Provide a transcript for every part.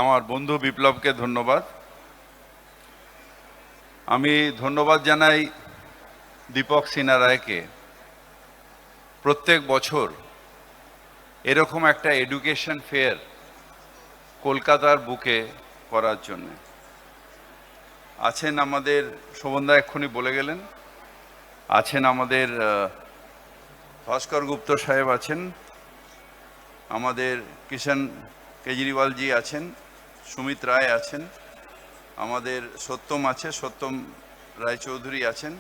আমার বন্ধু বিপ্লবকে ধন্যবাদ। আমি ধন্যবাদ জানাই দীপক সিনহা রায়কে প্রত্যেক বছর এরকম একটা এডুকেশন ফেয়ার কলকাতার বুকে করার জন্য। আছেন আমাদের শোভনদা এক্ষুনি বলে গেলেন, আছেন আমাদের ভাস্কর গুপ্ত সাহেব আছেন, আমাদের কিষণ কেজরিওয়ালজি আছেন, সুমিত রায় আছেন, আমাদের সত্যম আছে, সত্যম রায়চৌধুরী আছেন,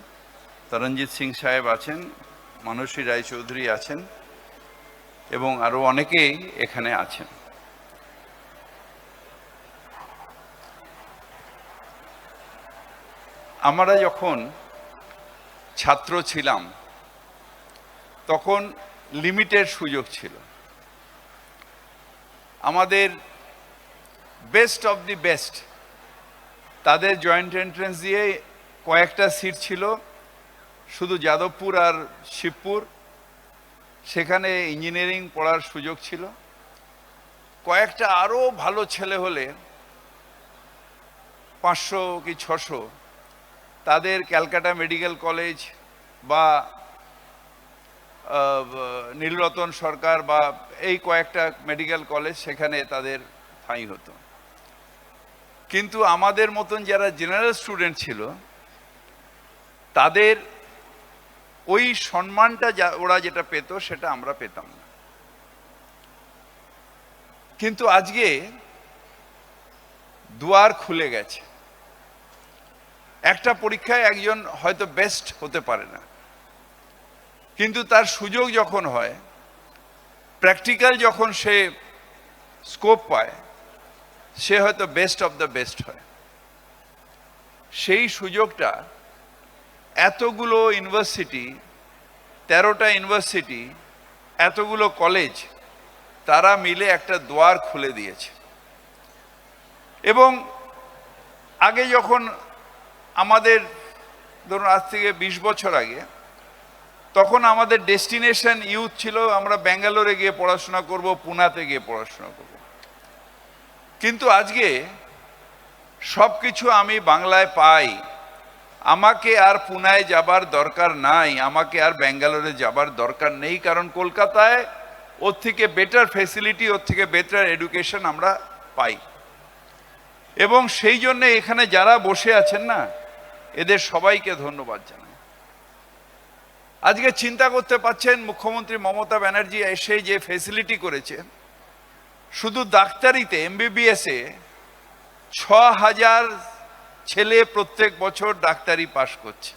তরণজিৎ সিং সাহেব আছেন, মানসী রায়চৌধুরী আছেন এবং আরও অনেকেই এখানে আছেন। আমরা যখন ছাত্র ছিলাম তখন লিমিটেড সুযোগ ছিল। আমাদের বেস্ট অফ দি বেস্ট তাদের জয়েন্ট এন্ট্রেন্স দিয়ে কয়েকটা সিট ছিল, শুধু যাদবপুর আর শিবপুর, সেখানে ইঞ্জিনিয়ারিং পড়ার সুযোগ ছিল। কয়েকটা আরও ভালো ছেলে হলে 500 কি 600 তাদের ক্যালকাটা মেডিকেল কলেজ বা নীলরতন সরকার বা এই কয়েকটা মেডিকেল কলেজ সেখানে তাদের ঠাঁই হতো। কিন্তু আমাদের মতন যারা জেনারেল স্টুডেন্ট ছিল তাদের ওই সম্মানটা ওরা যেটা পেত সেটা আমরা পেতাম না। কিন্তু আজকে দুয়ার খুলে গেছে। একটা পরীক্ষায় একজন হয়তো বেস্ট হতে পারে না, কিন্তু তার সুযোগ যখন হয়, প্র্যাকটিক্যাল যখন সে স্কোপ পায়, সে হয়তো বেস্ট অফ দ্য বেস্ট হয়। সেই সুযোগটা এতগুলো ইউনিভার্সিটি, 13টা ইউনিভার্সিটি, এতগুলো কলেজ তারা মিলে একটা দুয়ার খুলে দিয়েছে। এবং আগে যখন আমাদের ধরুন আজ থেকে 20 বছর আগে, তখন আমাদের ডেস্টিনেশন ইউথ ছিল আমরা ব্যাঙ্গালোরে গিয়ে পড়াশোনা করব, পুনাতে গিয়ে পড়াশোনা করব। কিন্তু আজকে সব কিছু আমি বাংলায় পাই, আমাকে আর পুনায় যাবার দরকার নাই, আমাকে আর ব্যাঙ্গালোরে যাবার দরকার নেই, কারণ কলকাতায় ওর থেকে বেটার ফেসিলিটি, ওর থেকে বেটার এডুকেশন আমরা পাই। এবং সেই জন্য এখানে যারা বসে আছেন না, এদের সবাইকে ধন্যবাদ জানাই। আজকে চিন্তা করতে পারছেন মুখ্যমন্ত্রী মমতা ব্যানার্জি এসে যে ফেসিলিটি করেছে, শুধু ডাক্তারিতে এমবিবিএসে 6000 ছেলে প্রত্যেক বছর ডাক্তারি পাশ করছে।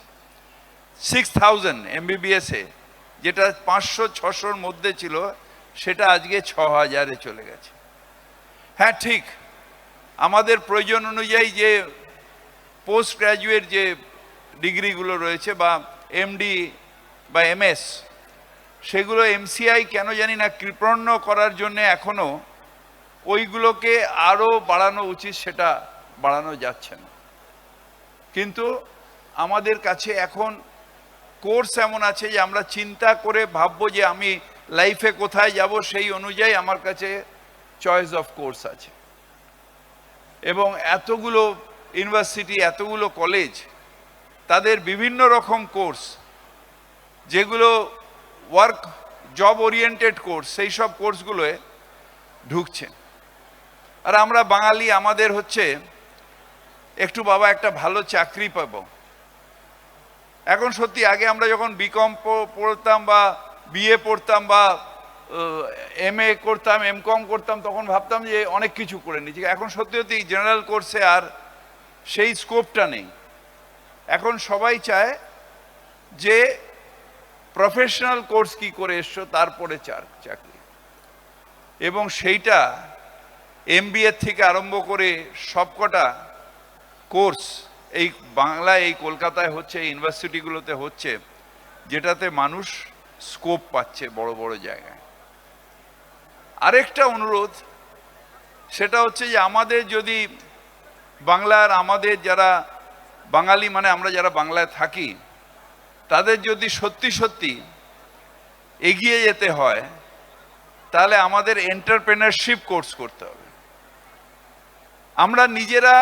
6000 এমবিবিএসে, যেটা 500-600-র মধ্যে ছিল, সেটা আজকে 6000-এ চলে গেছে। হ্যাঁ ঠিক, আমাদের প্রয়োজন অনুযায়ী যে পোস্ট গ্র্যাজুয়েট যে ডিগ্রিগুলো রয়েছে বা এমডি বা এমএস, সেগুলো এমসিআই কেন জানি না কৃপণ করার জন্য এখনো ওইগুলোকে আরও বাড়ানো উচিত, সেটা বাড়ানো যাচ্ছে না। কিন্তু আমাদের কাছে এখন কোর্স এমন আছে যে আমরা চিন্তা করে ভাববো যে আমি লাইফে কোথায় যাব, সেই অনুযায়ী আমার কাছে চয়েস অফ কোর্স আছে। এবং এতগুলো ইউনিভার্সিটি, এতগুলো কলেজ, তাদের বিভিন্ন রকম কোর্স, যেগুলো ওয়ার্ক জব ওরিয়েন্টেড কোর্স, সেই সব কোর্সগুলোয় ঢুকছে। আর আমরা বাঙালি, আমাদের হচ্ছে একটু বাবা একটা ভালো চাকরি পাবো। এখন সত্যি আগে আমরা যখন বিকম পড়তাম বা বিএ পড়তাম বা এমএ করতাম, এমকম করতাম, তখন ভাবতাম যে অনেক কিছু করে নিচ্ছি। এখন সত্যি সত্যি জেনারেল কোর্সে আর সেই স্কোপটা নেই। এখন সবাই চায় যে প্রফেশনাল কোর্স কি করে এসছো, তারপরে চাকরি। এবং সেইটা এমবিএ থেকে আরম্ভ করে সবকটা কোর্স এই বাংলায়, এই কলকাতায় হচ্ছে, এই ইউনিভার্সিটিগুলোতে হচ্ছে, যেটাতে মানুষ স্কোপ পাচ্ছে বড় বড় জায়গায়। আরেকটা অনুরোধ, সেটা হচ্ছে যে আমাদের যদি বাংলার, আমাদের যারা বাঙালি মানে আমরা যারা বাংলায় থাকি, তাদের যদি সত্যি সত্যি এগিয়ে যেতে হয়, তাহলে আমাদের এন্টারপ্রেনারশিপ কোর্স করতে হবে। আমরা নিজেরা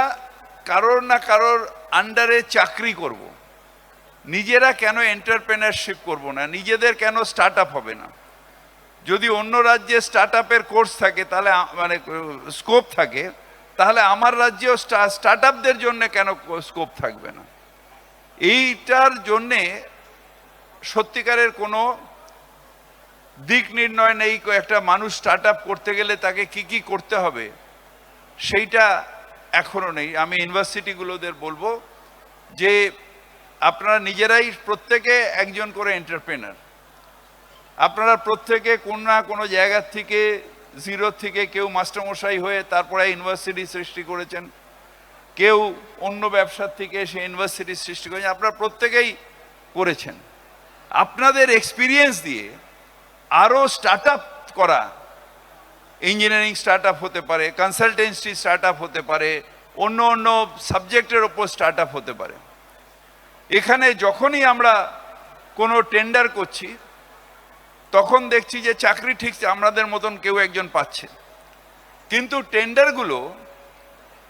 কারোর না কারোর আন্ডারে চাকরি করব, নিজেরা কেন এন্টারপ্রেনারশিপ করব না, নিজেদের কেন স্টার্ট আপ হবে না? যদি অন্য রাজ্যে স্টার্ট আপের কোর্স থাকে, তাহলে মানে স্কোপ থাকে, তাহলে আমার রাজ্যেও স্টার্ট আপদের জন্য কেন স্কোপ থাকবে না? এইটার জন্যে সত্যিকারের কোনো দিক নির্ণয় নেই। একটা মানুষ স্টার্ট আপ করতে গেলে তাকে কি কি করতে হবে সেইটা এখনো নেই। আমি ইউনিভার্সিটিগুলোদের বলবো যে আপনারা নিজেরাই প্রত্যেকে একজন করে এন্টারপ্রেনার। আপনারা প্রত্যেকে কোন না কোনো জায়গার থেকে জিরো থেকে, কেউ মাস্টারমশাই হয়ে তারপরে ইউনিভার্সিটি সৃষ্টি করেছেন, কেউ অন্য ব্যবসার থেকে সে ইউনিভার্সিটি সৃষ্টি করেছেন, আপনারা প্রত্যেকেই করেছেন। আপনাদের এক্সপিরিয়েন্স দিয়ে আরও স্টার্ট আপ করা, ইঞ্জিনিয়ারিং স্টার্ট আপ হতে পারে, কনসালটেন্সি স্টার্ট আপ হতে পারে, অন্য অন্য সাবজেক্টের ওপর স্টার্ট আপ হতে পারে। এখানে যখনই আমরা কোনো টেন্ডার করছি তখন দেখছি যে চাকরি ঠিক আমাদের মতন কেউ একজন পাচ্ছে, কিন্তু টেন্ডারগুলো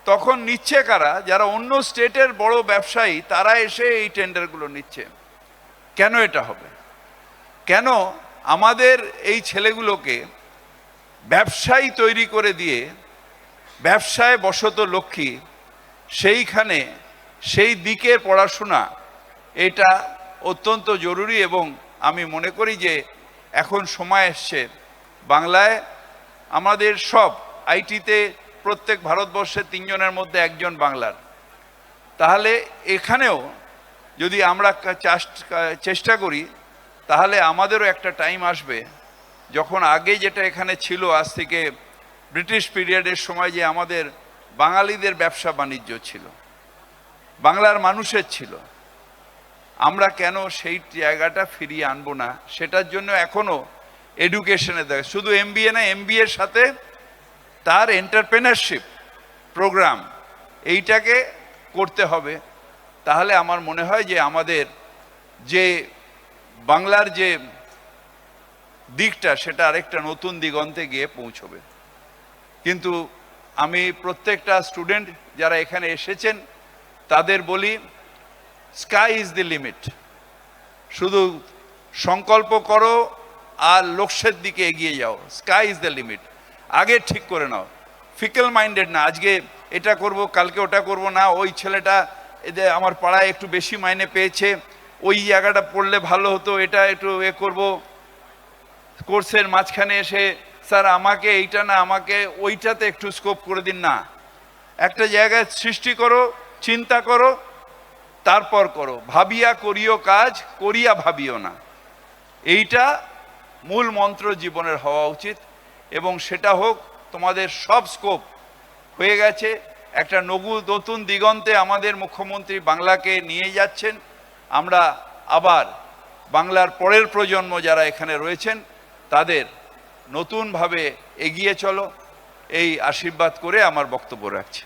তখন নিচ্ছে কারা? যারা অন্য স্টেটের বড় ব্যবসায়ী, তারা এসে এই টেন্ডারগুলো নিচ্ছে। কেন এটা হবে? কেন আমাদের এই ছেলেগুলোকে ব্যবসায়ী তৈরি করে দিয়ে ব্যবসায় বশত লক্ষ্মী, সেইখানে সেই দিকের পড়াশোনা এটা অত্যন্ত জরুরি। এবং আমি মনে করি যে এখন সময় এসছে বাংলায় আমাদের সব আইটিতে প্রত্যেক ভারতবর্ষের 3 জনের মধ্যে একজন বাংলার। তাহলে এখানেও যদি আমরা চেষ্টা করি তাহলে আমাদেরও একটা টাইম আসবে যখন আগে যেটা এখানে ছিল, আজ থেকে ব্রিটিশ পিরিয়ডের সময়, যে আমাদের বাঙালিদের ব্যবসা বাণিজ্য ছিল, বাংলার মানুষের ছিল, আমরা কেন সেই জায়গাটা ফিরিয়ে আনবো না? সেটার জন্য এখনো এডুকেশনে দেয়, শুধু এমবিএ না, এমবিএর সাথে তার এন্টারপ্রেনারশিপ প্রোগ্রাম এইটাকে করতে হবে। তাহলে আমার মনে হয় যে আমাদের যে বাংলার যে দিকটা, সেটা আরেকটা নতুন দিগন্তে গিয়ে পৌঁছবে। কিন্তু আমি প্রত্যেকটা স্টুডেন্ট যারা এখানে এসেছেন তাদের বলি, স্কাই ইজ দ্য লিমিট। শুধু সংকল্প করো আর লক্ষ্যের দিকে এগিয়ে যাও। Sky is the limit. আগে ঠিক করে নাও, ফিকেল মাইন্ডেড না, আজকে এটা করব কালকে ওটা করব না, ওই ছেলেটা এদের আমার পাড়ায় একটু বেশি মাইনে পেয়েছে, ওই জায়গাটা পড়লে ভালো হতো, এটা একটু করব। কোর্সের মাঝখানে এসে স্যার আমাকে এইটা না, আমাকে ওইটাতে একটু স্কোপ করে দিন না। একটা জায়গায় সৃষ্টি করো, চিন্তা করো, তারপর করো। ভাবিয়া করিও কাজ, করিয়া ভাবিও না। এইটা মূল মন্ত্র জীবনের হওয়া উচিত। এবং সেটা হোক, তোমাদের সব স্কোপ হয়ে গেছে। একটা নতুন দিগন্তে আমাদের মুখ্যমন্ত্রী বাংলাকে নিয়ে যাচ্ছেন। আমরা আবার বাংলার পরের প্রজন্ম যারা এখানে রয়েছেন তাদের নতুনভাবে এগিয়ে চলো, এই আশীর্বাদ করে আমার বক্তব্য রাখছি।